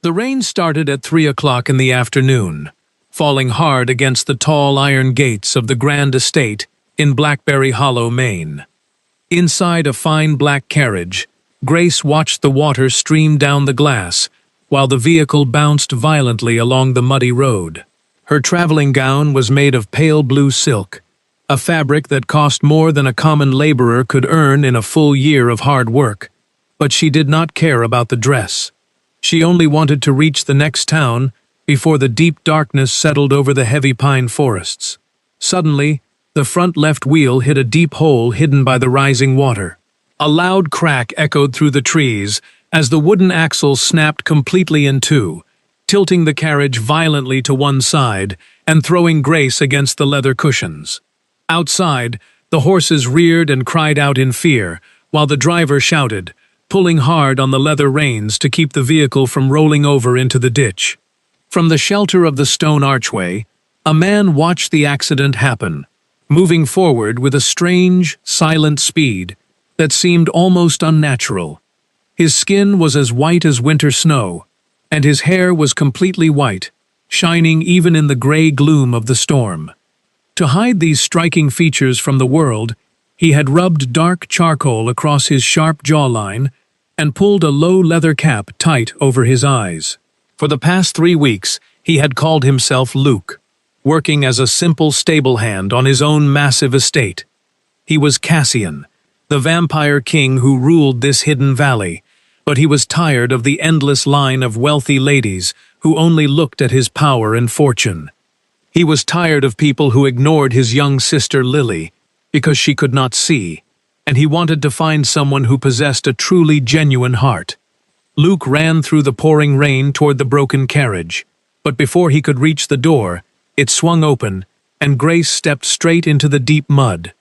The rain started at 3 o'clock in the afternoon, falling hard against the tall iron gates of the grand estate in Blackberry Hollow, Maine. Inside a fine black carriage, Grace watched the water stream down the glass, while the vehicle bounced violently along the muddy road. Her traveling gown was made of pale blue silk, a fabric that cost more than a common laborer could earn in a full year of hard work. But she did not care about the dress. She only wanted to reach the next town before the deep darkness settled over the heavy pine forests. Suddenly, the front left wheel hit a deep hole hidden by the rising water. A loud crack echoed through the trees as the wooden axle snapped completely in two, tilting the carriage violently to one side and throwing Grace against the leather cushions. Outside, the horses reared and cried out in fear, while the driver shouted, pulling hard on the leather reins to keep the vehicle from rolling over into the ditch. From the shelter of the stone archway, a man watched the accident happen, moving forward with a strange, silent speed that seemed almost unnatural. His skin was as white as winter snow, and his hair was completely white, shining even in the gray gloom of the storm. To hide these striking features from the world, he had rubbed dark charcoal across his sharp jawline and pulled a low leather cap tight over his eyes. For the past 3 weeks, he had called himself Luke, working as a simple stable hand on his own massive estate. He was Cassian, the vampire king who ruled this hidden valley, but he was tired of the endless line of wealthy ladies who only looked at his power and fortune. He was tired of people who ignored his young sister Lily because she could not see, and he wanted to find someone who possessed a truly genuine heart. Luke ran through the pouring rain toward the broken carriage, but before he could reach the door, it swung open, and Grace stepped straight into the deep mud.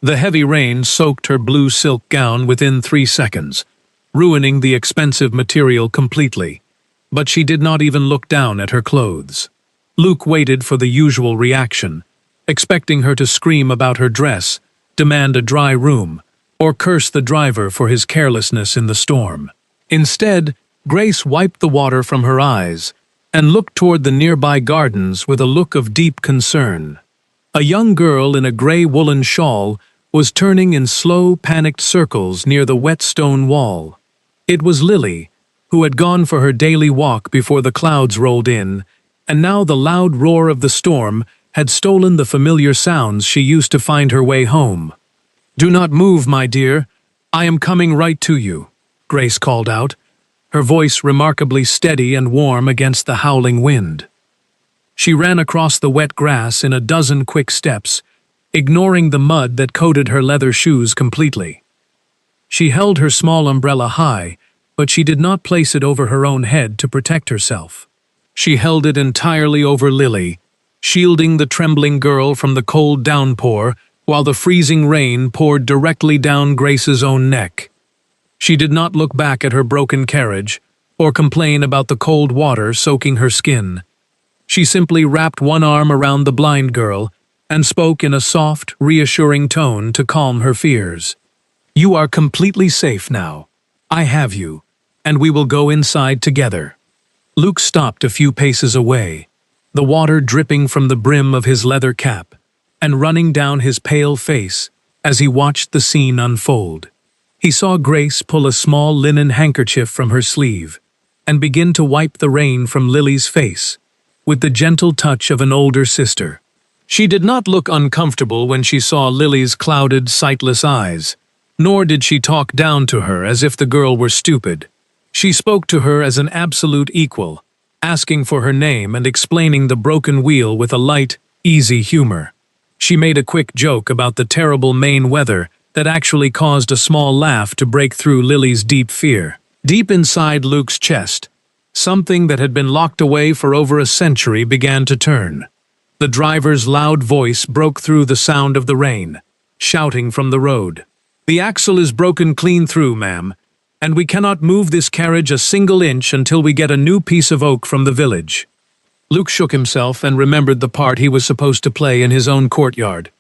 The heavy rain soaked her blue silk gown within 3 seconds, ruining the expensive material completely, but she did not even look down at her clothes. Luke waited for the usual reaction, expecting her to scream about her dress, demand a dry room, or curse the driver for his carelessness in the storm. Instead, Grace wiped the water from her eyes and looked toward the nearby gardens with a look of deep concern. A young girl in a gray woolen shawl was turning in slow, panicked circles near the wet stone wall. It was Lily, who had gone for her daily walk before the clouds rolled in, and now the loud roar of the storm had stolen the familiar sounds she used to find her way home. "Do not move, my dear. I am coming right to you," Grace called out, her voice remarkably steady and warm against the howling wind. She ran across the wet grass in a dozen quick steps, ignoring the mud that coated her leather shoes completely. She held her small umbrella high, but she did not place it over her own head to protect herself. She held it entirely over Lily, shielding the trembling girl from the cold downpour while the freezing rain poured directly down Grace's own neck. She did not look back at her broken carriage or complain about the cold water soaking her skin. She simply wrapped one arm around the blind girl and spoke in a soft, reassuring tone to calm her fears. "You are completely safe now. I have you, and we will go inside together." Luke stopped a few paces away, the water dripping from the brim of his leather cap and running down his pale face as he watched the scene unfold. He saw Grace pull a small linen handkerchief from her sleeve and begin to wipe the rain from Lily's face, with the gentle touch of an older sister. She did not look uncomfortable when she saw Lily's clouded, sightless eyes, nor did she talk down to her as if the girl were stupid. She spoke to her as an absolute equal, asking for her name and explaining the broken wheel with a light, easy humor. She made a quick joke about the terrible Maine weather that actually caused a small laugh to break through Lily's deep fear. Deep inside Luke's chest, something that had been locked away for over a century began to turn. The driver's loud voice broke through the sound of the rain, shouting from the road. "The axle is broken clean through, ma'am, and we cannot move this carriage a single inch until we get a new piece of oak from the village." Luke shook himself and remembered the part he was supposed to play in his own courtyard.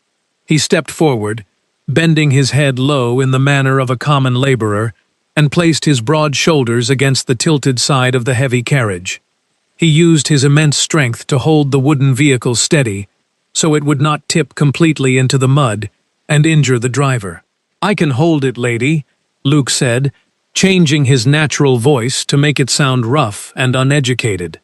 He stepped forward, bending his head low in the manner of a common laborer, and placed his broad shoulders against the tilted side of the heavy carriage. He used his immense strength to hold the wooden vehicle steady, so it would not tip completely into the mud and injure the driver. "I can hold it, lady," Luke said, changing his natural voice to make it sound rough and uneducated.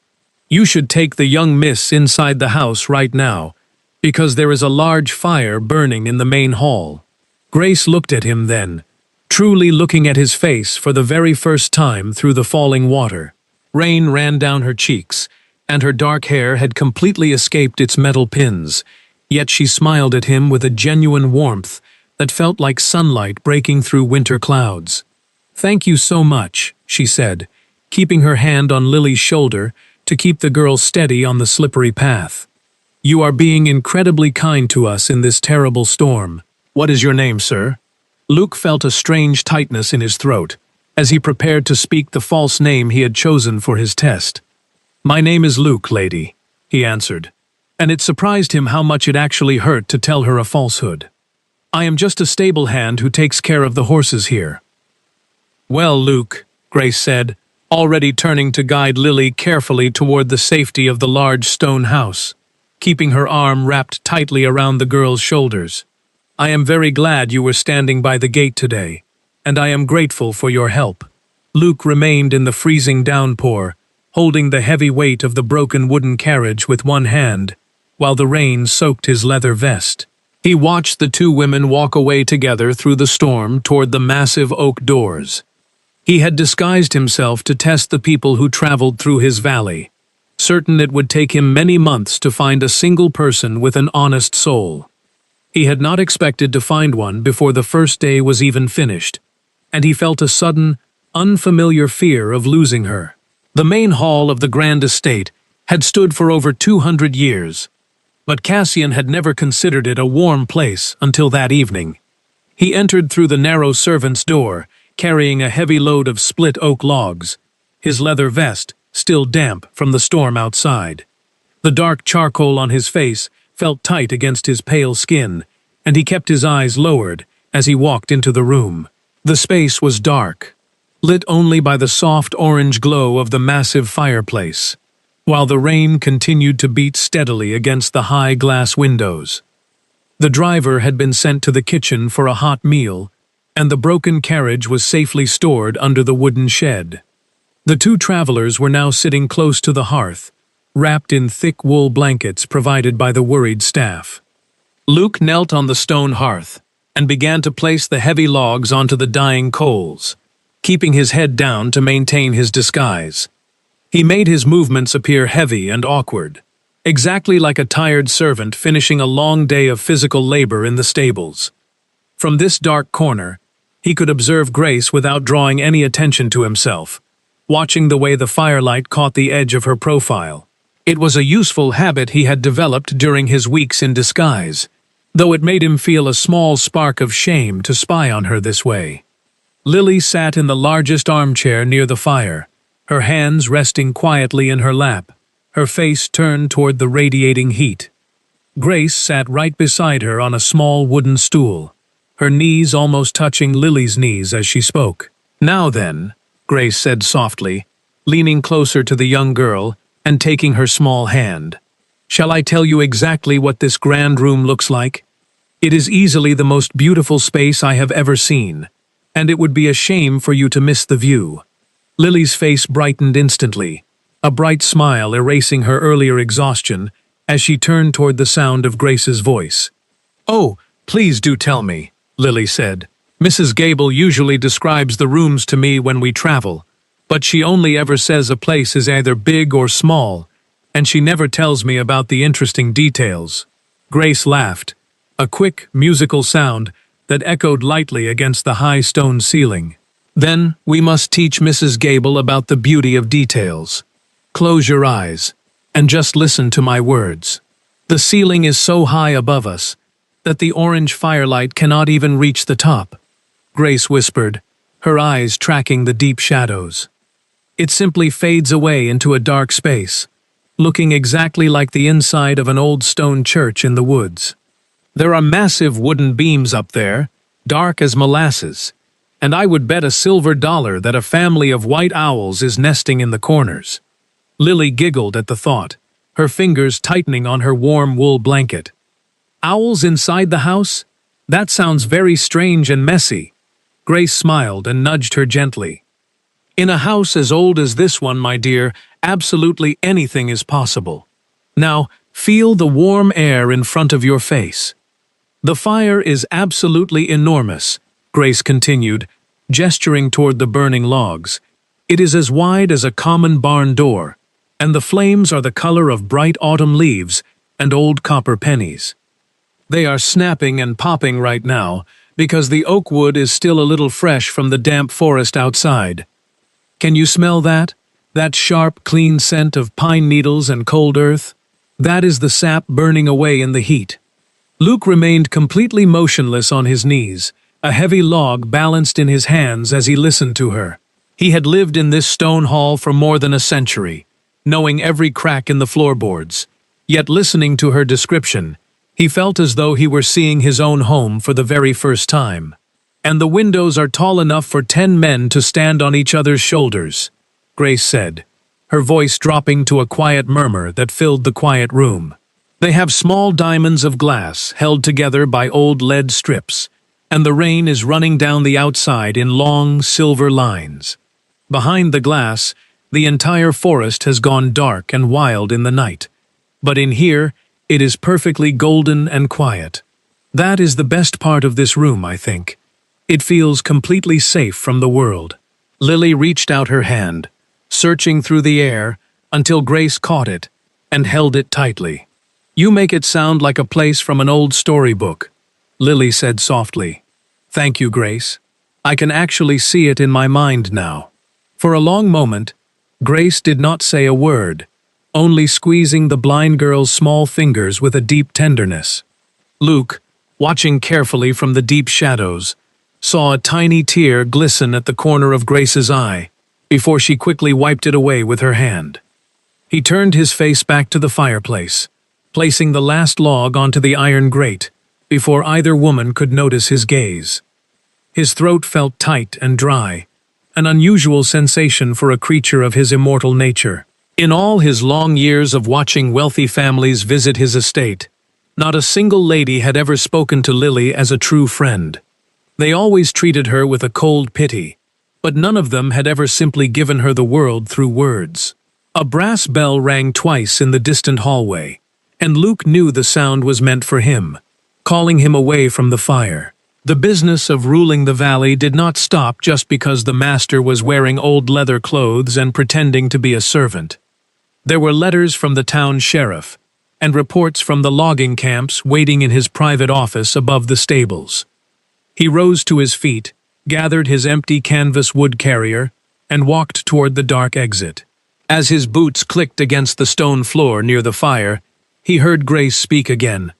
"You should take the young miss inside the house right now, because there is a large fire burning in the main hall." Grace looked at him then, truly looking at his face for the very first time through the falling water. Rain ran down her cheeks, and her dark hair had completely escaped its metal pins, yet she smiled at him with a genuine warmth that felt like sunlight breaking through winter clouds. "Thank you so much," she said, keeping her hand on Lily's shoulder to keep the girl steady on the slippery path. "You are being incredibly kind to us in this terrible storm. What is your name, sir?" Luke felt a strange tightness in his throat as he prepared to speak the false name he had chosen for his test. "My name is Luke, lady," he answered, and it surprised him how much it actually hurt to tell her a falsehood. "I am just a stable hand who takes care of the horses here." "Well, Luke," Grace said, already turning to guide Lily carefully toward the safety of the large stone house, keeping her arm wrapped tightly around the girl's shoulders. "I am very glad you were standing by the gate today, and I am grateful for your help." Luke remained in the freezing downpour, holding the heavy weight of the broken wooden carriage with one hand, while the rain soaked his leather vest. He watched the two women walk away together through the storm toward the massive oak doors. He had disguised himself to test the people who traveled through his valley, certain it would take him many months to find a single person with an honest soul. He had not expected to find one before the first day was even finished, and he felt a sudden, unfamiliar fear of losing her. The main hall of the grand estate had stood for over 200 years, but Cassian had never considered it a warm place until that evening. He entered through the narrow servant's door, carrying a heavy load of split oak logs, his leather vest still damp from the storm outside. The dark charcoal on his face felt tight against his pale skin, and he kept his eyes lowered as he walked into the room. The space was dark, lit only by the soft orange glow of the massive fireplace, while the rain continued to beat steadily against the high glass windows. The driver had been sent to the kitchen for a hot meal, and the broken carriage was safely stored under the wooden shed. The two travelers were now sitting close to the hearth, wrapped in thick wool blankets provided by the worried staff. Luke knelt on the stone hearth and began to place the heavy logs onto the dying coals, keeping his head down to maintain his disguise. He made his movements appear heavy and awkward, exactly like a tired servant finishing a long day of physical labor in the stables. From this dark corner, he could observe Grace without drawing any attention to himself, watching the way the firelight caught the edge of her profile. It was a useful habit he had developed during his weeks in disguise, though it made him feel a small spark of shame to spy on her this way. Lily sat in the largest armchair near the fire, her hands resting quietly in her lap, her face turned toward the radiating heat. Grace sat right beside her on a small wooden stool, her knees almost touching Lily's knees as she spoke. "Now then," Grace said softly, leaning closer to the young girl and taking her small hand. "Shall I tell you exactly what this grand room looks like? It is easily the most beautiful space I have ever seen, and it would be a shame for you to miss the view." Lily's face brightened instantly, a bright smile erasing her earlier exhaustion as she turned toward the sound of Grace's voice. "Oh, please do tell me," Lily said. "Mrs. Gable usually describes the rooms to me when we travel, but she only ever says a place is either big or small, and she never tells me about the interesting details." Grace laughed, a quick, musical sound that echoed lightly against the high stone ceiling. "Then we must teach Mrs. Gable about the beauty of details. Close your eyes, and just listen to my words. The ceiling is so high above us that the orange firelight cannot even reach the top," Grace whispered, her eyes tracking the deep shadows. "It simply fades away into a dark space, looking exactly like the inside of an old stone church in the woods. There are massive wooden beams up there, dark as molasses, and I would bet a silver dollar that a family of white owls is nesting in the corners." Lily giggled at the thought, her fingers tightening on her warm wool blanket. "Owls inside the house? That sounds very strange and messy." Grace smiled and nudged her gently. "In a house as old as this one, my dear, absolutely anything is possible. Now, feel the warm air in front of your face." "The fire is absolutely enormous," Grace continued, gesturing toward the burning logs. "It is as wide as a common barn door, and the flames are the color of bright autumn leaves and old copper pennies. They are snapping and popping right now because the oak wood is still a little fresh from the damp forest outside. Can you smell that? That sharp, clean scent of pine needles and cold earth? That is the sap burning away in the heat." Luke remained completely motionless on his knees, a heavy log balanced in his hands as he listened to her. He had lived in this stone hall for more than a century, knowing every crack in the floorboards. Yet listening to her description, he felt as though he were seeing his own home for the very first time. "And the windows are tall enough for 10 men to stand on each other's shoulders," Grace said, her voice dropping to a quiet murmur that filled the quiet room. "They have small diamonds of glass held together by old lead strips, and the rain is running down the outside in long, silver lines. Behind the glass, the entire forest has gone dark and wild in the night, but in here, it is perfectly golden and quiet. That is the best part of this room, I think. It feels completely safe from the world." Lily reached out her hand, searching through the air until Grace caught it and held it tightly. "You make it sound like a place from an old storybook," Lily said softly. "Thank you, Grace. I can actually see it in my mind now." For a long moment, Grace did not say a word, only squeezing the blind girl's small fingers with a deep tenderness. Luke, watching carefully from the deep shadows, saw a tiny tear glisten at the corner of Grace's eye before she quickly wiped it away with her hand. He turned his face back to the fireplace, placing the last log onto the iron grate before either woman could notice his gaze. His throat felt tight and dry, an unusual sensation for a creature of his immortal nature. In all his long years of watching wealthy families visit his estate, not a single lady had ever spoken to Lily as a true friend. They always treated her with a cold pity, but none of them had ever simply given her the world through words. A brass bell rang twice in the distant hallway, and Luke knew the sound was meant for him, calling him away from the fire. The business of ruling the valley did not stop just because the master was wearing old leather clothes and pretending to be a servant. There were letters from the town sheriff, and reports from the logging camps waiting in his private office above the stables. He rose to his feet, gathered his empty canvas wood carrier, and walked toward the dark exit. As his boots clicked against the stone floor near the fire, he heard Grace speak again.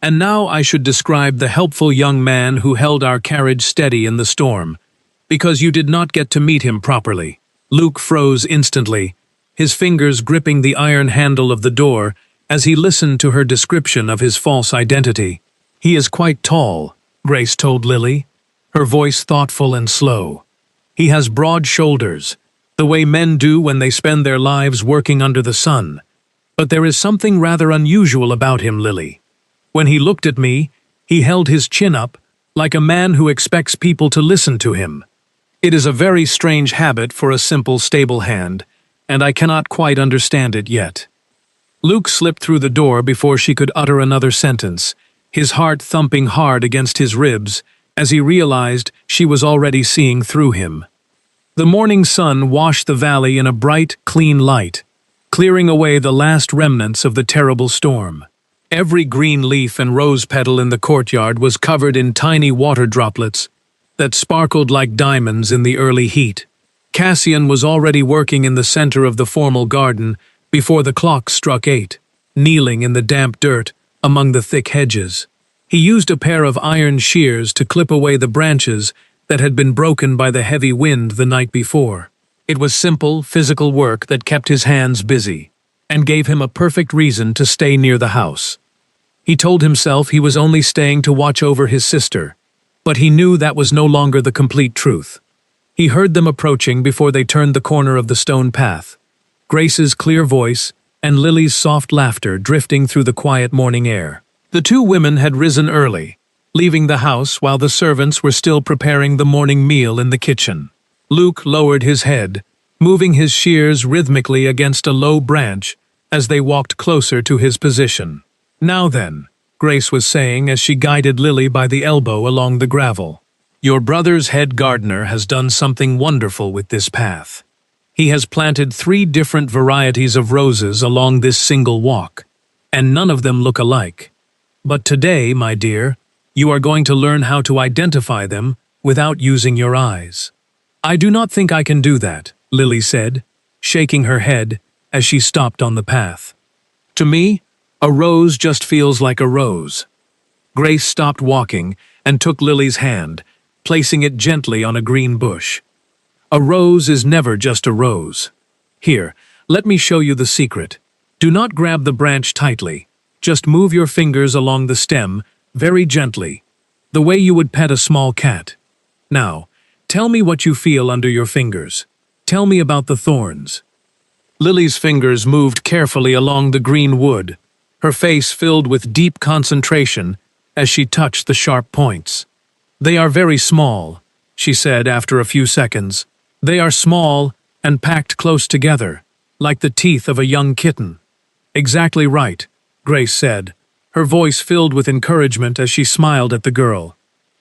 "And now I should describe the helpful young man who held our carriage steady in the storm, because you did not get to meet him properly." Luke froze instantly, his fingers gripping the iron handle of the door as he listened to her description of his false identity. "He is quite tall," Grace told Lily, her voice thoughtful and slow. "He has broad shoulders, the way men do when they spend their lives working under the sun. But there is something rather unusual about him, Lily. When he looked at me, he held his chin up, like a man who expects people to listen to him. It is a very strange habit for a simple stable hand, and I cannot quite understand it yet." Luke slipped through the door before she could utter another sentence, his heart thumping hard against his ribs as he realized she was already seeing through him. The morning sun washed the valley in a bright, clean light, clearing away the last remnants of the terrible storm. Every green leaf and rose petal in the courtyard was covered in tiny water droplets that sparkled like diamonds in the early heat. Cassian was already working in the center of the formal garden before the clock struck 8, kneeling in the damp dirt among the thick hedges. He used a pair of iron shears to clip away the branches that had been broken by the heavy wind the night before. It was simple, physical work that kept his hands busy and gave him a perfect reason to stay near the house. He told himself he was only staying to watch over his sister, But he knew that was no longer the complete truth. He heard them approaching before they turned the corner of the stone path. Grace's clear voice and Lily's soft laughter drifting through the quiet morning air. The two women had risen early, leaving the house while the servants were still preparing the morning meal in the kitchen. Luke lowered his head, moving his shears rhythmically against a low branch as they walked closer to his position. "Now then," Grace was saying as she guided Lily by the elbow along the gravel. "Your brother's head gardener has done something wonderful with this path. He has planted 3 different varieties of roses along this single walk, and none of them look alike. But today, my dear, you are going to learn how to identify them without using your eyes." "I do not think I can do that," Lily said, shaking her head as she stopped on the path. "To me, a rose just feels like a rose." Grace stopped walking and took Lily's hand, placing it gently on a green bush. "A rose is never just a rose. Here, let me show you the secret. Do not grab the branch tightly. Just move your fingers along the stem very gently, the way you would pet a small cat. Now, tell me what you feel under your fingers. Tell me about the thorns." Lily's fingers moved carefully along the green wood, her face filled with deep concentration as she touched the sharp points. "They are very small," she said after a few seconds. "They are small and packed close together, like the teeth of a young kitten." "Exactly right," Grace said, her voice filled with encouragement as she smiled at the girl.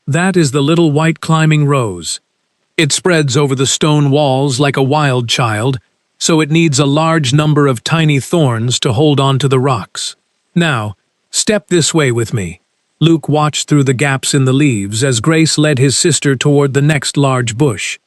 "That is the little white climbing rose. It spreads over the stone walls like a wild child, so it needs a large number of tiny thorns to hold on to the rocks. Now, step this way with me." Luke watched through the gaps in the leaves as Grace led his sister toward the next large bush.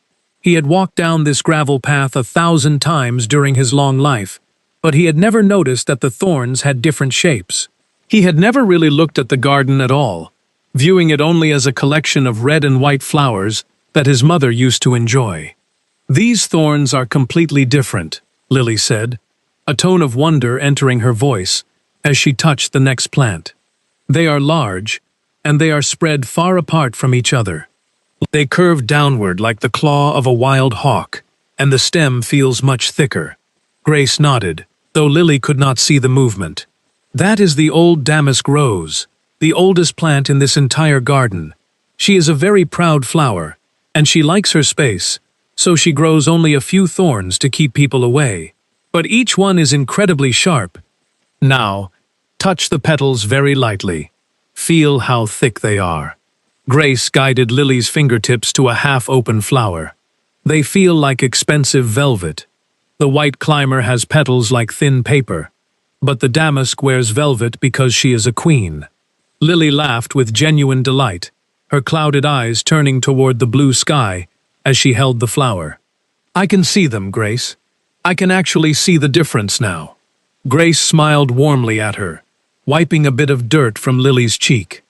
He had walked down this gravel path 1,000 times during his long life, but he had never noticed that the thorns had different shapes. He had never really looked at the garden at all, viewing it only as a collection of red and white flowers that his mother used to enjoy. "These thorns are completely different," Lily said, a tone of wonder entering her voice as she touched the next plant. "They are large, and they are spread far apart from each other. They curve downward like the claw of a wild hawk, and the stem feels much thicker." Grace nodded, though Lily could not see the movement. "That is the old damask rose, the oldest plant in this entire garden. She is a very proud flower, and she likes her space, so she grows only a few thorns to keep people away. But each one is incredibly sharp. Now, touch the petals very lightly. Feel how thick they are." Grace guided Lily's fingertips to a half-open flower. "They feel like expensive velvet. The white climber has petals like thin paper, but the damask wears velvet because she is a queen." Lily laughed with genuine delight, her clouded eyes turning toward the blue sky as she held the flower. "I can see them, Grace. I can actually see the difference now." Grace smiled warmly at her, wiping a bit of dirt from Lily's cheek.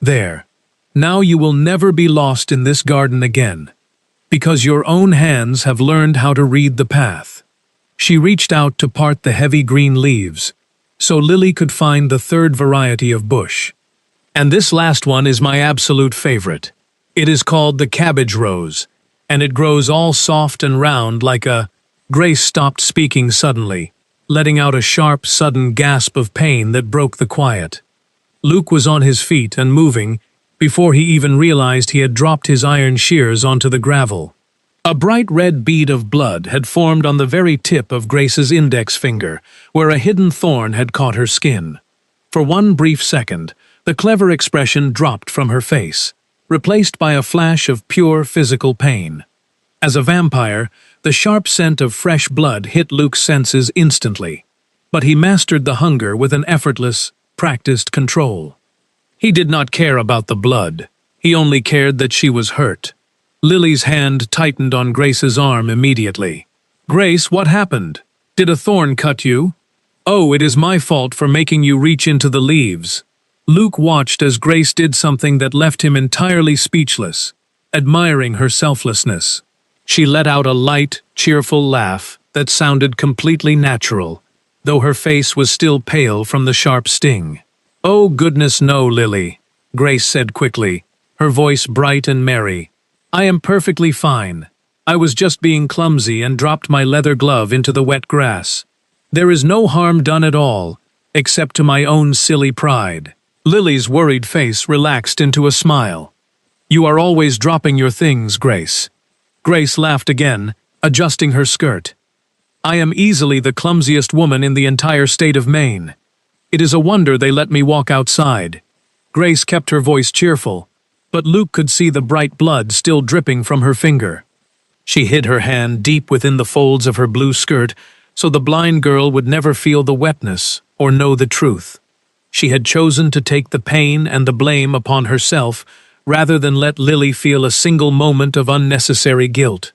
"There. Now you will never be lost in this garden again, because your own hands have learned how to read the path." She reached out to part the heavy green leaves, so Lily could find the 3rd variety of bush. "And this last one is my absolute favorite. It is called the cabbage rose, and it grows all soft and round like a—" Grace stopped speaking suddenly, letting out a sharp, sudden gasp of pain that broke the quiet. Luke was on his feet and moving before he even realized he had dropped his iron shears onto the gravel. A bright red bead of blood had formed on the very tip of Grace's index finger, where a hidden thorn had caught her skin. For one brief second, the clever expression dropped from her face, replaced by a flash of pure physical pain. As a vampire, the sharp scent of fresh blood hit Luke's senses instantly, but he mastered the hunger with an effortless, practiced control. He did not care about the blood. He only cared that she was hurt. Lily's hand tightened on Grace's arm immediately. "Grace, what happened? Did a thorn cut you?" "Oh, it is my fault for making you reach into the leaves." Luke watched as Grace did something that left him entirely speechless, admiring her selflessness. She let out a light, cheerful laugh that sounded completely natural, though her face was still pale from the sharp sting. "Oh, goodness no, Lily," Grace said quickly. her voice bright and merry. "I am perfectly fine. I was just being clumsy and dropped my leather glove into the wet grass. There is no harm done at all, except to my own silly pride." Lily's worried face relaxed into a smile. "You are always dropping your things, Grace." Grace laughed again, adjusting her skirt. "I am easily the clumsiest woman in the entire state of Maine. It is a wonder they let me walk outside." Grace kept her voice cheerful, but Luke could see the bright blood still dripping from her finger. She hid her hand deep within the folds of her blue skirt so the blind girl would never feel the wetness or know the truth. She had chosen to take the pain and the blame upon herself rather than let Lily feel a single moment of unnecessary guilt.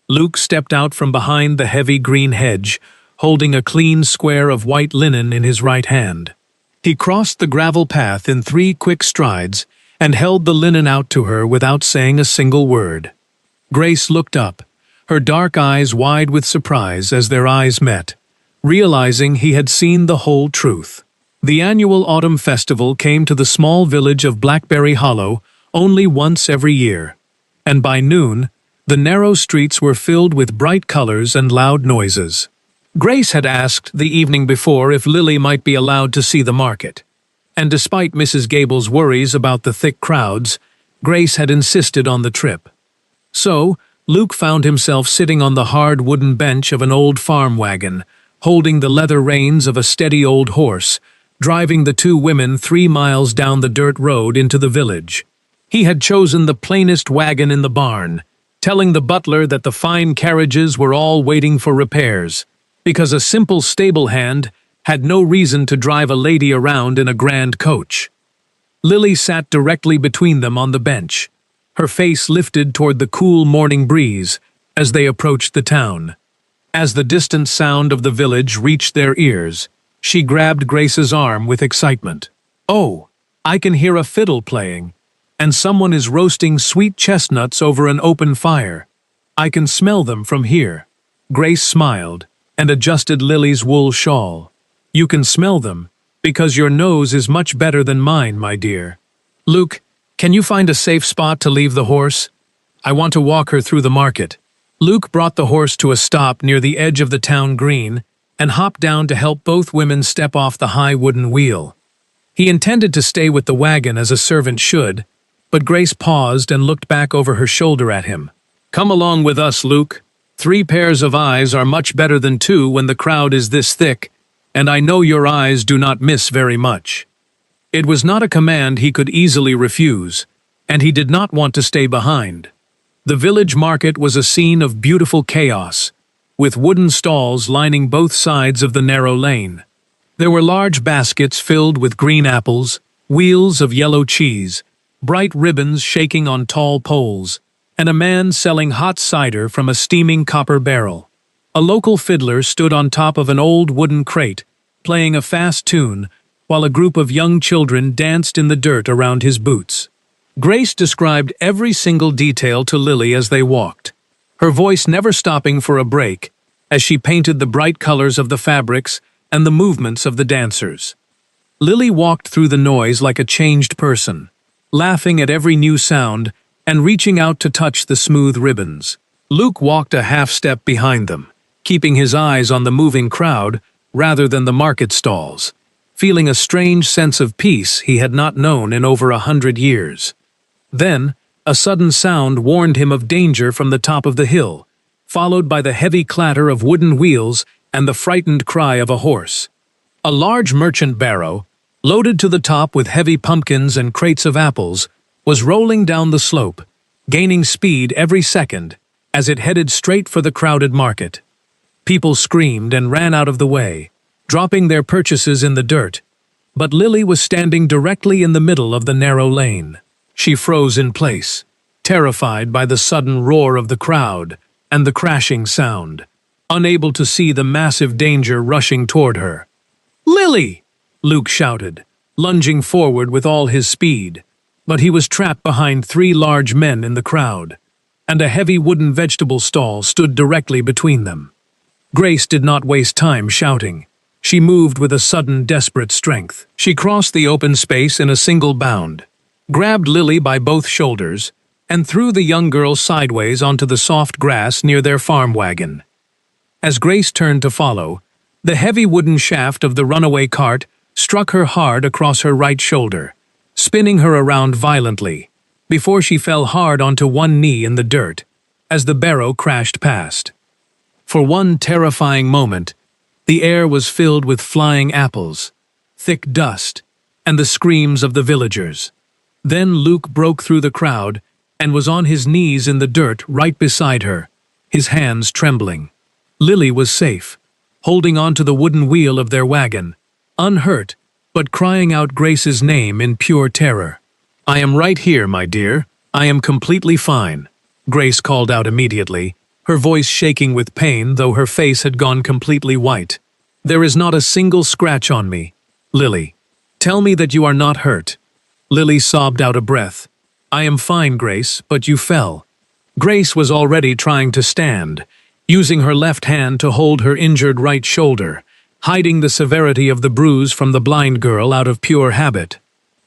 Luke stepped out from behind the heavy green hedge, holding a clean square of white linen in his right hand. He crossed the gravel path in 3 quick strides and held the linen out to her without saying a single word. Grace looked up, her dark eyes wide with surprise as their eyes met, realizing he had seen the whole truth. The annual autumn festival came to the small village of Blackberry Hollow only once every year, and by noon, the narrow streets were filled with bright colors and loud noises. Grace had asked the evening before if Lily might be allowed to see the market, and despite Mrs. Gable's worries about the thick crowds, Grace had insisted on the trip. So, Luke found himself sitting on the hard wooden bench of an old farm wagon, holding the leather reins of a steady old horse, driving the 2 women 3 miles down the dirt road into the village. He had chosen the plainest wagon in the barn, telling the butler that the fine carriages were all waiting for repairs, because a simple stable hand had no reason to drive a lady around in a grand coach. Lily sat directly between them on the bench, her face lifted toward the cool morning breeze as they approached the town. As the distant sound of the village reached their ears, she grabbed Grace's arm with excitement. "Oh, I can hear a fiddle playing, and someone is roasting sweet chestnuts over an open fire. I can smell them from here." Grace smiled and adjusted Lily's wool shawl. "You can smell them, because your nose is much better than mine, my dear. Luke, can you find a safe spot to leave the horse? I want to walk her through the market." Luke brought the horse to a stop near the edge of the town green and hopped down to help both women step off the high wooden wheel. He intended to stay with the wagon as a servant should, but Grace paused and looked back over her shoulder at him. "Come along with us, Luke. 3 pairs of eyes are much better than 2 when the crowd is this thick, and I know your eyes do not miss very much." It was not a command he could easily refuse, and he did not want to stay behind. The village market was a scene of beautiful chaos, with wooden stalls lining both sides of the narrow lane. There were large baskets filled with green apples, wheels of yellow cheese, bright ribbons shaking on tall poles, and a man selling hot cider from a steaming copper barrel. A local fiddler stood on top of an old wooden crate, playing a fast tune, while a group of young children danced in the dirt around his boots. Grace described every single detail to Lily as they walked, her voice never stopping for a break, as she painted the bright colors of the fabrics and the movements of the dancers. Lily walked through the noise like a changed person, laughing at every new sound and reaching out to touch the smooth ribbons. Luke walked a half-step behind them, keeping his eyes on the moving crowd rather than the market stalls, feeling a strange sense of peace he had not known in over 100 years. Then, a sudden sound warned him of danger from the top of the hill, followed by the heavy clatter of wooden wheels and the frightened cry of a horse. A large merchant barrow, loaded to the top with heavy pumpkins and crates of apples, was rolling down the slope, gaining speed every second as it headed straight for the crowded market. People screamed and ran out of the way, dropping their purchases in the dirt, but Lily was standing directly in the middle of the narrow lane. She froze in place, terrified by the sudden roar of the crowd and the crashing sound, unable to see the massive danger rushing toward her. "Lily!" Luke shouted, lunging forward with all his speed, but he was trapped behind 3 large men in the crowd, and a heavy wooden vegetable stall stood directly between them. Grace did not waste time shouting. She moved with a sudden, desperate strength. She crossed the open space in a single bound, grabbed Lily by both shoulders, and threw the young girl sideways onto the soft grass near their farm wagon. As Grace turned to follow, the heavy wooden shaft of the runaway cart struck her hard across her right shoulder, spinning her around violently, before she fell hard onto one knee in the dirt, as the barrow crashed past. For one terrifying moment, the air was filled with flying apples, thick dust, and the screams of the villagers. Then Luke broke through the crowd and was on his knees in the dirt right beside her, his hands trembling. Lily was safe, holding on to the wooden wheel of their wagon, unhurt, but crying out Grace's name in pure terror. "I am right here, my dear. I am completely fine," Grace called out immediately, her voice shaking with pain though her face had gone completely white. "There is not a single scratch on me. Lily, tell me that you are not hurt." Lily sobbed out a breath. "I am fine, Grace, but you fell." Grace was already trying to stand, using her left hand to hold her injured right shoulder, hiding the severity of the bruise from the blind girl out of pure habit.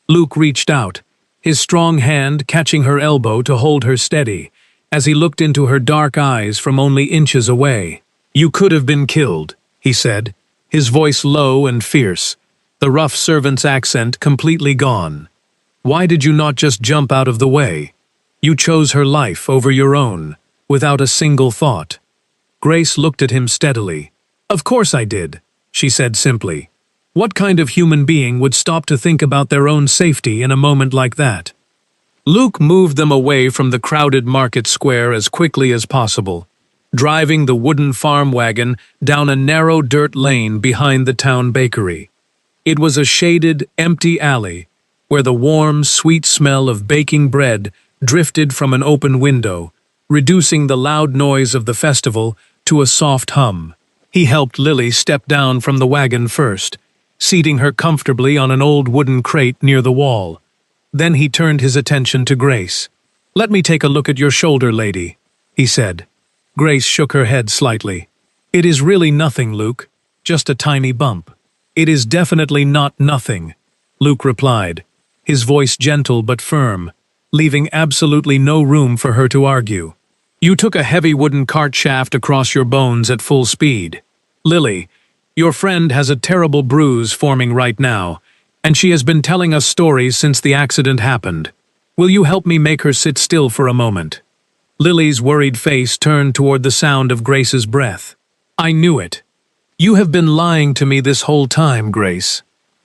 Luke reached out, his strong hand catching her elbow to hold her steady, as he looked into her dark eyes from only inches away. "You could have been killed," he said, his voice low and fierce, the rough servant's accent completely gone. "Why did you not just jump out of the way? You chose her life over your own, without a single thought." Grace looked at him steadily. "Of course I did," she said simply. "What kind of human being would stop to think about their own safety in a moment like that?" Luke moved them away from the crowded market square as quickly as possible, driving the wooden farm wagon down a narrow dirt lane behind the town bakery. It was a shaded, empty alley, where the warm, sweet smell of baking bread drifted from an open window, reducing the loud noise of the festival to a soft hum. He helped Lily step down from the wagon first, seating her comfortably on an old wooden crate near the wall. Then he turned his attention to Grace. "Let me take a look at your shoulder, lady," he said. Grace shook her head slightly. "It is really nothing, Luke. Just a tiny bump." "It is definitely not nothing," Luke replied, his voice gentle but firm, leaving absolutely no room for her to argue. "You took a heavy wooden cart shaft across your bones at full speed. Lily, your friend has a terrible bruise forming right now, and she has been telling us stories since the accident happened. Will you help me make her sit still for a moment?" Lily's worried face turned toward the sound of Grace's breath. "I knew it. You have been lying to me this whole time, Grace."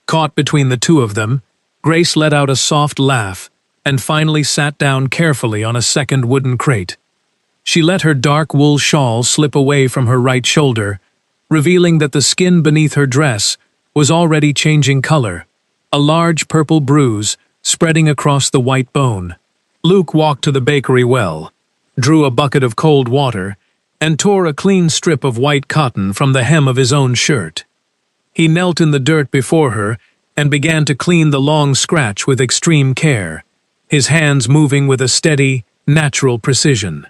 Caught between the two of them, Grace let out a soft laugh and finally sat down carefully on a second wooden crate. She let her dark wool shawl slip away from her right shoulder, revealing that the skin beneath her dress was already changing color, a large purple bruise spreading across the white bone. Luke walked to the bakery well, drew a bucket of cold water, and tore a clean strip of white cotton from the hem of his own shirt. He knelt in the dirt before her and began to clean the long scratch with extreme care, his hands moving with a steady, natural precision.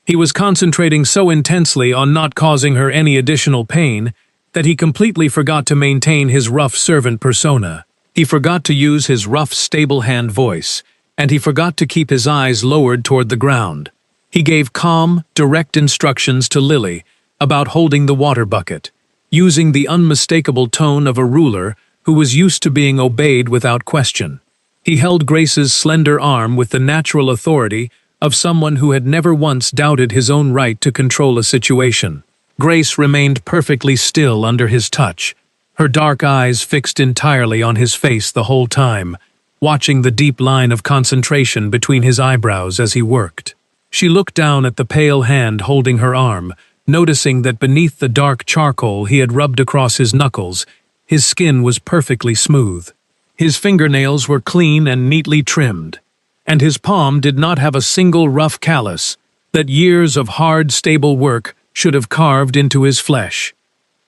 He was concentrating so intensely on not causing her any additional pain that he completely forgot to maintain his rough servant persona. He forgot to use his rough, stable hand voice, and he forgot to keep his eyes lowered toward the ground. He gave calm, direct instructions to Lily about holding the water bucket, using the unmistakable tone of a ruler who was used to being obeyed without question. He held Grace's slender arm with the natural authority of someone who had never once doubted his own right to control a situation. Grace remained perfectly still under his touch, her dark eyes fixed entirely on his face the whole time, watching the deep line of concentration between his eyebrows as he worked. She looked down at the pale hand holding her arm, noticing that beneath the dark charcoal he had rubbed across his knuckles, his skin was perfectly smooth. His fingernails were clean and neatly trimmed, and his palm did not have a single rough callus that years of hard, stable work should have carved into his flesh.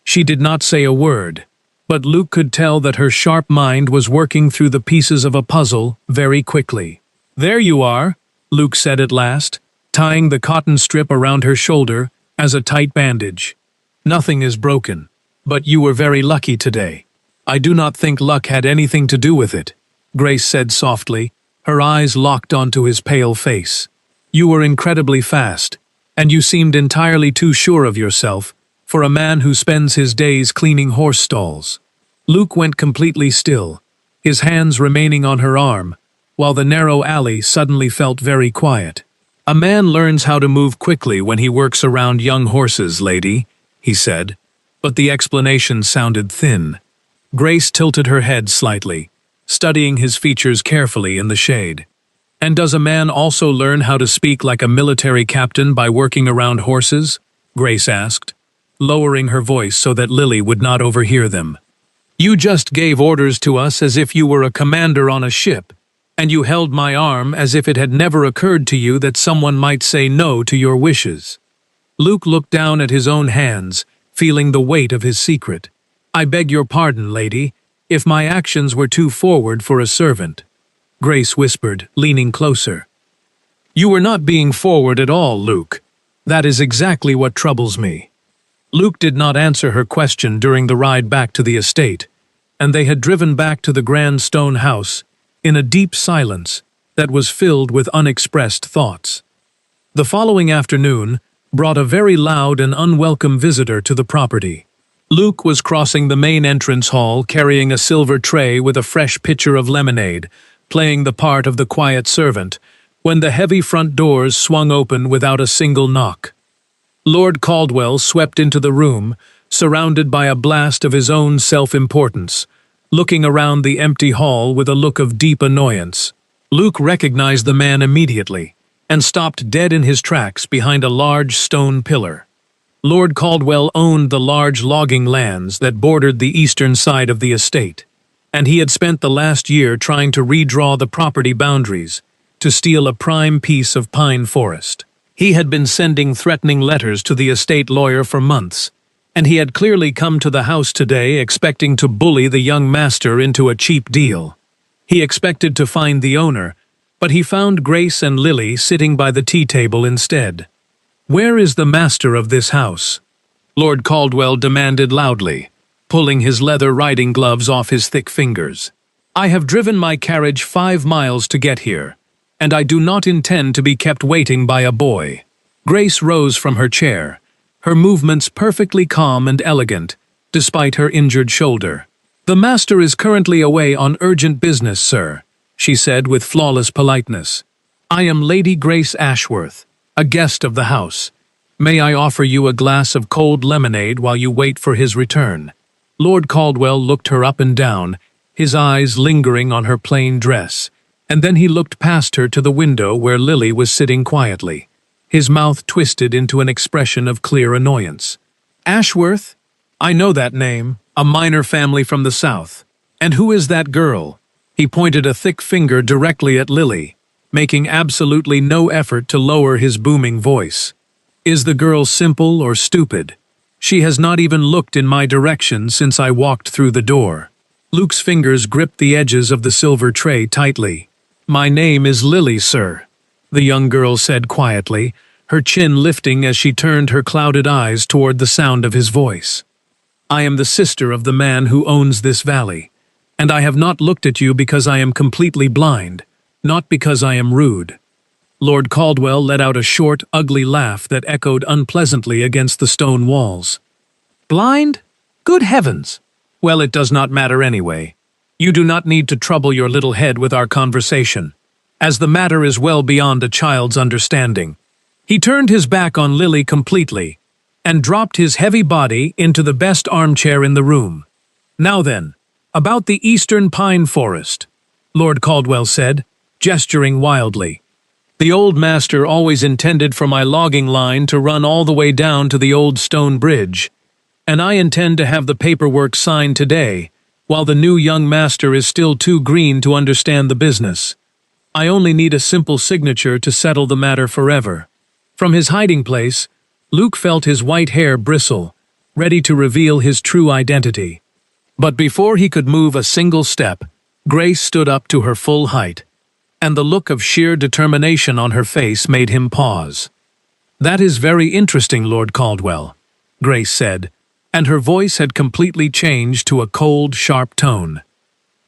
She did not say a word, but Luke could tell that her sharp mind was working through the pieces of a puzzle very quickly. "There you are," Luke said at last, tying the cotton strip around her shoulder as a tight bandage. "Nothing is broken, but you were very lucky today." "I do not think luck had anything to do with it," Grace said softly, Her eyes locked onto his pale face. "You were incredibly fast, and you seemed entirely too sure of yourself for a man who spends his days cleaning horse stalls." Luke went completely still, his hands remaining on her arm, while the narrow alley suddenly felt very quiet. "A man learns how to move quickly when he works around young horses, lady," he said, but the explanation sounded thin. Grace tilted her head slightly, studying his features carefully in the shade. "And does a man also learn how to speak like a military captain by working around horses?" Grace asked, lowering her voice so that Lily would not overhear them. "You just gave orders to us as if you were a commander on a ship, and you held my arm as if it had never occurred to you that someone might say no to your wishes." Luke looked down at his own hands, feeling the weight of his secret. "I beg your pardon, lady, if my actions were too forward for a servant," Grace whispered, leaning closer. "You were not being forward at all, Luke. That is exactly what troubles me." Luke did not answer her question during the ride back to the estate, and they had driven back to the grand stone house in a deep silence that was filled with unexpressed thoughts. The following afternoon brought a very loud and unwelcome visitor to the property. Luke was crossing the main entrance hall carrying a silver tray with a fresh pitcher of lemonade, playing the part of the quiet servant, when the heavy front doors swung open without a single knock. Lord Caldwell swept into the room, surrounded by a blast of his own self-importance, looking around the empty hall with a look of deep annoyance. Luke recognized the man immediately, and stopped dead in his tracks behind a large stone pillar. Lord Caldwell owned the large logging lands that bordered the eastern side of the estate, and he had spent the last year trying to redraw the property boundaries to steal a prime piece of pine forest. He had been sending threatening letters to the estate lawyer for months, and he had clearly come to the house today expecting to bully the young master into a cheap deal. He expected to find the owner, but he found Grace and Lily sitting by the tea table instead. "Where is the master of this house?" Lord Caldwell demanded loudly, pulling his leather riding gloves off his thick fingers. "I have driven my carriage 5 miles to get here, and I do not intend to be kept waiting by a boy." Grace rose from her chair, her movements perfectly calm and elegant, despite her injured shoulder. "The master is currently away on urgent business, sir," she said with flawless politeness. "I am Lady Grace Ashworth, a guest of the house. May I offer you a glass of cold lemonade while you wait for his return?" Lord Caldwell looked her up and down, his eyes lingering on her plain dress, and then he looked past her to the window where Lily was sitting quietly, his mouth twisted into an expression of clear annoyance. "Ashworth? I know that name, a minor family from the south. And who is that girl?" He pointed a thick finger directly at Lily, making absolutely no effort to lower his booming voice. "Is the girl simple or stupid? She has not even looked in my direction since I walked through the door." Luke's fingers gripped the edges of the silver tray tightly. "My name is Lily, sir," the young girl said quietly, her chin lifting as she turned her clouded eyes toward the sound of his voice. "I am the sister of the man who owns this valley, and I have not looked at you because I am completely blind, not because I am rude." Lord Caldwell let out a short, ugly laugh that echoed unpleasantly against the stone walls. "Blind? Good heavens! Well, it does not matter anyway. You do not need to trouble your little head with our conversation, as the matter is well beyond a child's understanding." He turned his back on Lily completely, and dropped his heavy body into the best armchair in the room. "Now then, about the eastern pine forest," Lord Caldwell said, gesturing wildly. "The old master always intended for my logging line to run all the way down to the old stone bridge, and I intend to have the paperwork signed today, while the new young master is still too green to understand the business. I only need a simple signature to settle the matter forever." From his hiding place, Luke felt his white hair bristle, ready to reveal his true identity. But before he could move a single step, Grace stood up to her full height, and the look of sheer determination on her face made him pause. "That is very interesting, Lord Caldwell," Grace said, and her voice had completely changed to a cold, sharp tone.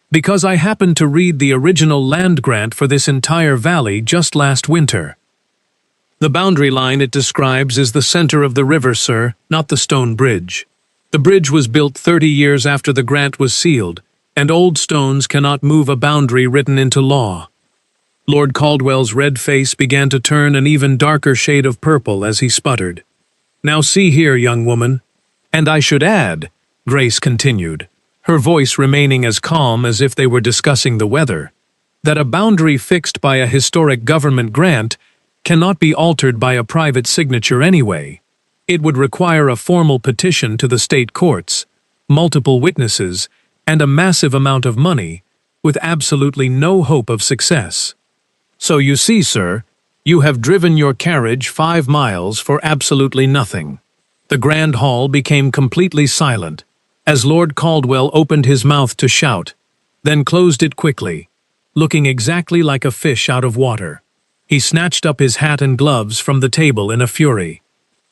Because I happened to read the original land grant for this entire valley just last winter. The boundary line it describes is the center of the river, sir, not the stone bridge. The bridge was built 30 years after the grant was sealed, and old stones cannot move a boundary written into law. Lord Caldwell's red face began to turn an even darker shade of purple as he sputtered. Now see here, young woman. And I should add, Grace continued, her voice remaining as calm as if they were discussing the weather, that a boundary fixed by a historic government grant cannot be altered by a private signature anyway. It would require a formal petition to the state courts, multiple witnesses, and a massive amount of money, with absolutely no hope of success. So you see, sir, you have driven your carriage 5 miles for absolutely nothing. The grand hall became completely silent, as Lord Caldwell opened his mouth to shout, then closed it quickly, looking exactly like a fish out of water. He snatched up his hat and gloves from the table in a fury.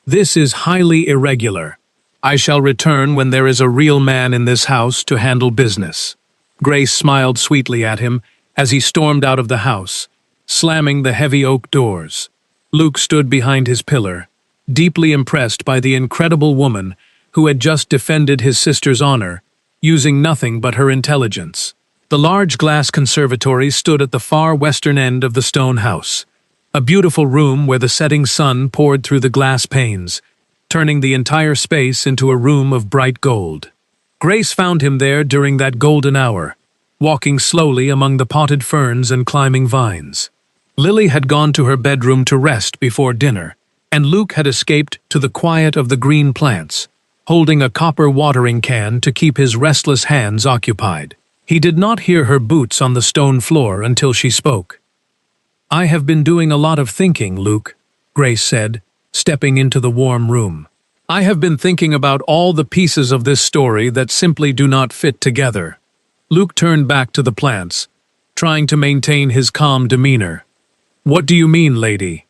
This is highly irregular. I shall return when there is a real man in this house to handle business. Grace smiled sweetly at him as he stormed out of the house, slamming the heavy oak doors. Luke stood behind his pillar, deeply impressed by the incredible woman who had just defended his sister's honor, using nothing but her intelligence. The large glass conservatory stood at the far western end of the stone house, a beautiful room where the setting sun poured through the glass panes, turning the entire space into a room of bright gold. Grace found him there during that golden hour, walking slowly among the potted ferns and climbing vines. Lily had gone to her bedroom to rest before dinner, and Luke had escaped to the quiet of the green plants, holding a copper watering can to keep his restless hands occupied. He did not hear her boots on the stone floor until she spoke. I have been doing a lot of thinking, Luke, Grace said, stepping into the warm room. I have been thinking about all the pieces of this story that simply do not fit together. Luke turned back to the plants, trying to maintain his calm demeanor. What do you mean, lady?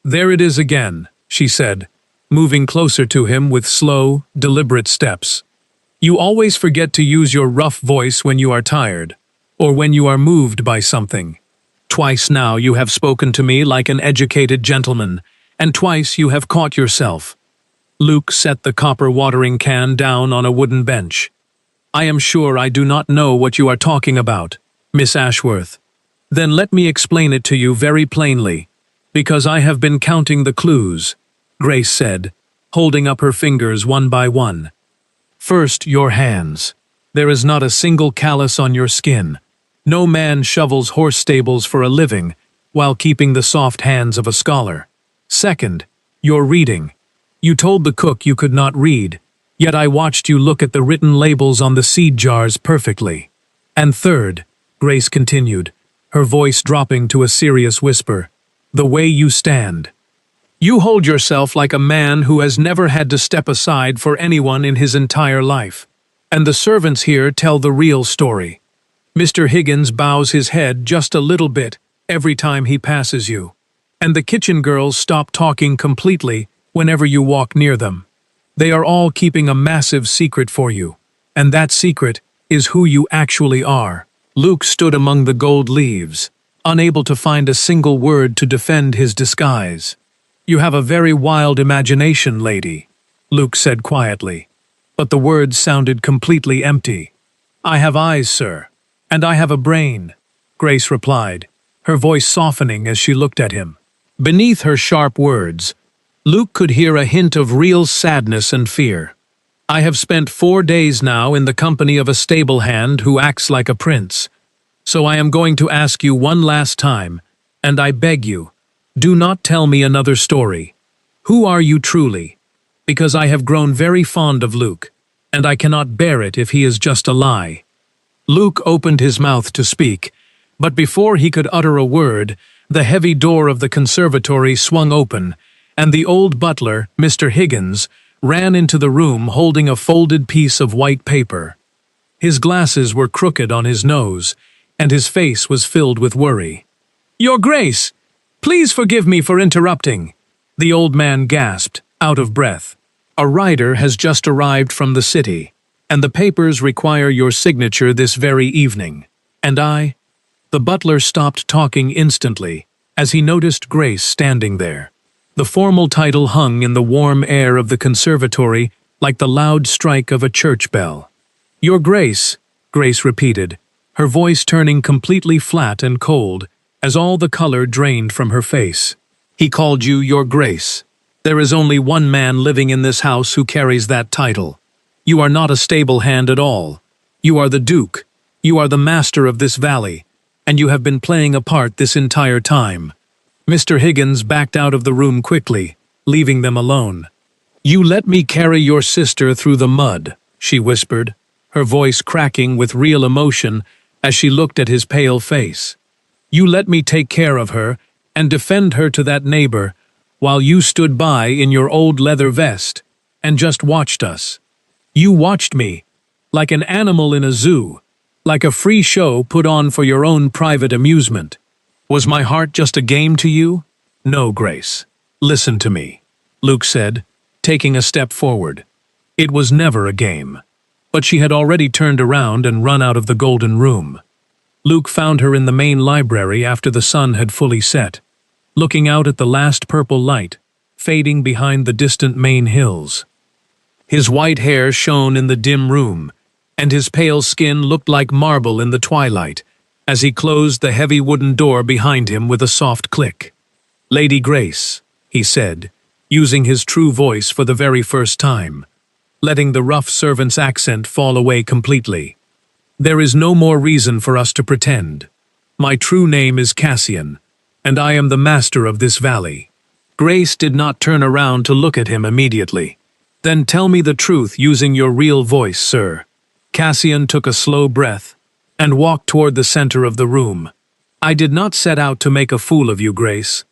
There it is again, she said, moving closer to him with slow, deliberate steps. You always forget to use your rough voice when you are tired, or when you are moved by something. Twice now you have spoken to me like an educated gentleman, and twice you have caught yourself. Luke set the copper watering can down on a wooden bench. I am sure I do not know what you are talking about, Miss Ashworth. Then let me explain it to you very plainly, because I have been counting the clues, Grace said, holding up her fingers one by one. First, your hands. There is not a single callus on your skin. No man shovels horse stables for a living while keeping the soft hands of a scholar. Second, your reading. You told the cook you could not read, yet I watched you look at the written labels on the seed jars perfectly. And third, Grace continued, her voice dropping to a serious whisper, the way you stand. You hold yourself like a man who has never had to step aside for anyone in his entire life. And the servants here tell the real story. Mr. Higgins bows his head just a little bit every time he passes you. And the kitchen girls stop talking completely whenever you walk near them. They are all keeping a massive secret for you. And that secret is who you actually are. Luke stood among the gold leaves, unable to find a single word to defend his disguise. You have a very wild imagination, lady, Luke said quietly, but the words sounded completely empty. I have eyes, sir, and I have a brain, Grace replied, her voice softening as she looked at him. Beneath her sharp words, Luke could hear a hint of real sadness and fear. I have spent 4 days now in the company of a stable hand who acts like a prince, so I am going to ask you one last time, and I beg you, do not tell me another story. Who are you truly? Because I have grown very fond of Luke, and I cannot bear it if he is just a lie. Luke opened his mouth to speak, but before he could utter a word, the heavy door of the conservatory swung open, and the old butler, Mr. Higgins, ran into the room holding a folded piece of white paper. His glasses were crooked on his nose, and his face was filled with worry. Your Grace! Please forgive me for interrupting, the old man gasped, out of breath. A rider has just arrived from the city, and the papers require your signature this very evening. And I? The butler stopped talking instantly as he noticed Grace standing there. The formal title hung in the warm air of the conservatory like the loud strike of a church bell. "Your Grace," Grace repeated, her voice turning completely flat and cold as all the color drained from her face. "He called you Your Grace. There is only one man living in this house who carries that title. You are not a stable hand at all. You are the Duke. You are the master of this valley, and you have been playing a part this entire time." Mr. Higgins backed out of the room quickly, leaving them alone. "You let me carry your sister through the mud," she whispered, her voice cracking with real emotion as she looked at his pale face. "You let me take care of her and defend her to that neighbor, while you stood by in your old leather vest and just watched us. You watched me, like an animal in a zoo, like a free show put on for your own private amusement. Was my heart just a game to you? No, Grace. Listen to me," Luke said, taking a step forward. "It was never a game." But she had already turned around and run out of the golden room. Luke found her in the main library after the sun had fully set, looking out at the last purple light, fading behind the distant Maine hills. His white hair shone in the dim room, and his pale skin looked like marble in the twilight, as he closed the heavy wooden door behind him with a soft click. "Lady Grace," he said, using his true voice for the very first time, letting the rough servant's accent fall away completely. "There is no more reason for us to pretend. My true name is Cassian, and I am the master of this valley." Grace did not turn around to look at him immediately. "Then tell me the truth using your real voice, sir." Cassian took a slow breath and walked toward the center of the room. "I did not set out to make a fool of you, Grace.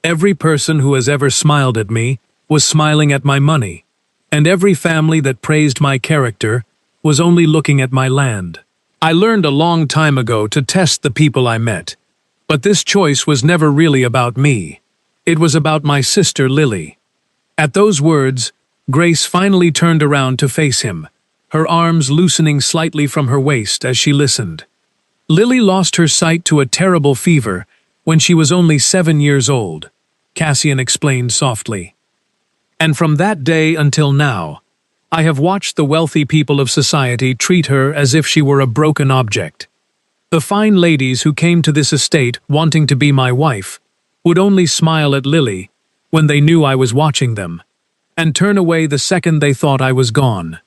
Every person who has ever smiled at me was smiling at my money, and every family that praised my character was only looking at my land. I learned a long time ago to test the people I met, but this choice was never really about me. It was about my sister Lily." At those words, Grace finally turned around to face him, her arms loosening slightly from her waist as she listened. "Lily lost her sight to a terrible fever when she was only 7 years old," Cassian explained softly. "And from that day until now, I have watched the wealthy people of society treat her as if she were a broken object. The fine ladies who came to this estate wanting to be my wife would only smile at Lily when they knew I was watching them, and turn away the second they thought I was gone.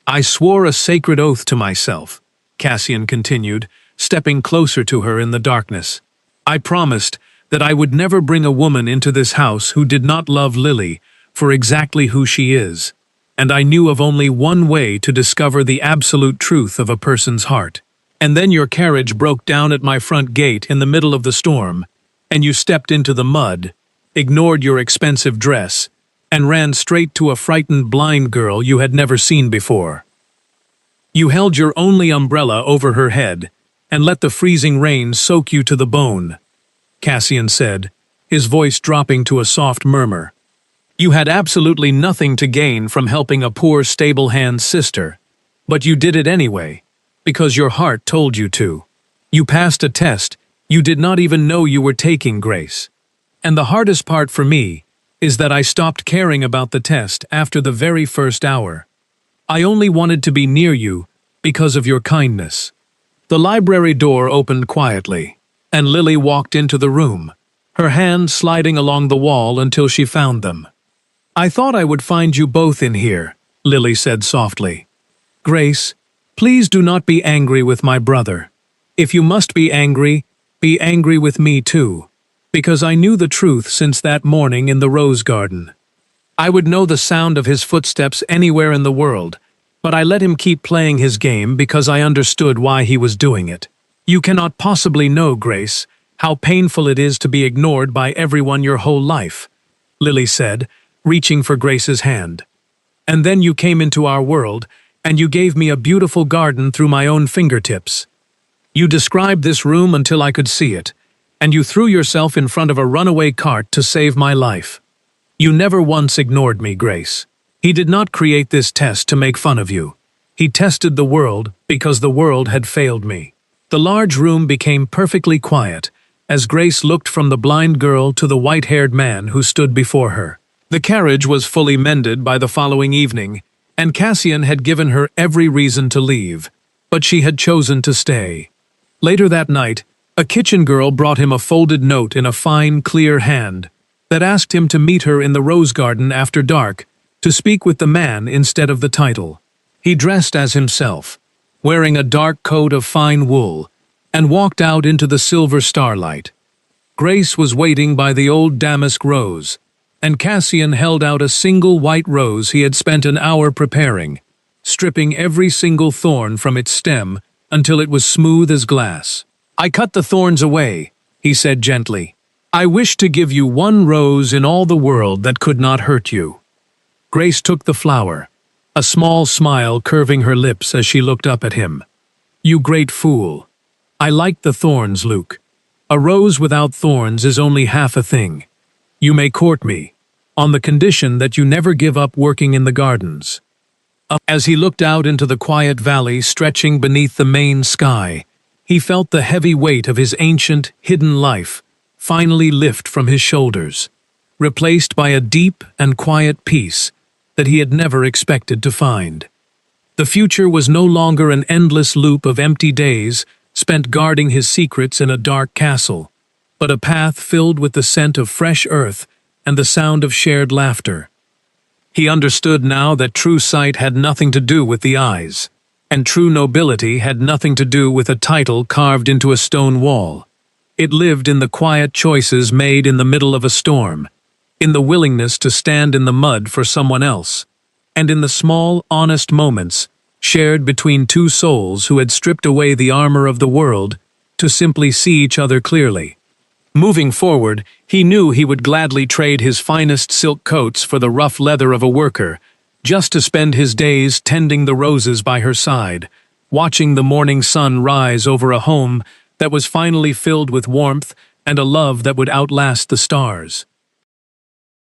I swore a sacred oath to myself," Cassian continued, stepping closer to her in the darkness. "I promised that I would never bring a woman into this house who did not love Lily for exactly who she is, and I knew of only one way to discover the absolute truth of a person's heart. And then your carriage broke down at my front gate in the middle of the storm, and you stepped into the mud, ignored your expensive dress, and ran straight to a frightened blind girl you had never seen before. You held your only umbrella over her head and let the freezing rain soak you to the bone," Cassian said, his voice dropping to a soft murmur. "You had absolutely nothing to gain from helping a poor stable-hand sister, but you did it anyway, because your heart told you to. You passed a test you did not even know you were taking, Grace. And the hardest part for me is that I stopped caring about the test after the very first hour. I only wanted to be near you because of your kindness." The library door opened quietly, and Lily walked into the room, her hand sliding along the wall until she found them. "I thought I would find you both in here," Lily said softly. "Grace, please do not be angry with my brother. If you must be angry with me too, because I knew the truth since that morning in the rose garden. I would know the sound of his footsteps anywhere in the world, but I let him keep playing his game because I understood why he was doing it. You cannot possibly know, Grace, how painful it is to be ignored by everyone your whole life," Lily said, reaching for Grace's hand. "And then you came into our world, and you gave me a beautiful garden through my own fingertips. You described this room until I could see it, and you threw yourself in front of a runaway cart to save my life. You never once ignored me, Grace. He did not create this test to make fun of you. He tested the world because the world had failed me. The large room became perfectly quiet as Grace looked from the blind girl to the white-haired man who stood before her. The carriage was fully mended by the following evening, and Cassian had given her every reason to leave, but she had chosen to stay. Later that night, a kitchen girl brought him a folded note in a fine, clear hand that asked him to meet her in the rose garden after dark to speak with the man instead of the title. He dressed as himself, wearing a dark coat of fine wool, and walked out into the silver starlight. Grace was waiting by the old damask rose, and Cassian held out a single white rose he had spent an hour preparing, stripping every single thorn from its stem until it was smooth as glass. "I cut the thorns away," he said gently. "I wish to give you one rose in all the world that could not hurt you." Grace took the flower, a small smile curving her lips as she looked up at him. "You great fool. I like the thorns, Luke. A rose without thorns is only half a thing. You may court me, on the condition that you never give up working in the gardens." As he looked out into the quiet valley stretching beneath the Maine sky, he felt the heavy weight of his ancient, hidden life finally lift from his shoulders, replaced by a deep and quiet peace that he had never expected to find. The future was no longer an endless loop of empty days spent guarding his secrets in a dark castle, but a path filled with the scent of fresh earth and the sound of shared laughter. He understood now that true sight had nothing to do with the eyes, and true nobility had nothing to do with a title carved into a stone wall. It lived in the quiet choices made in the middle of a storm, in the willingness to stand in the mud for someone else, and in the small, honest moments shared between two souls who had stripped away the armor of the world to simply see each other clearly. Moving forward, he knew he would gladly trade his finest silk coats for the rough leather of a worker, just to spend his days tending the roses by her side, watching the morning sun rise over a home that was finally filled with warmth and a love that would outlast the stars.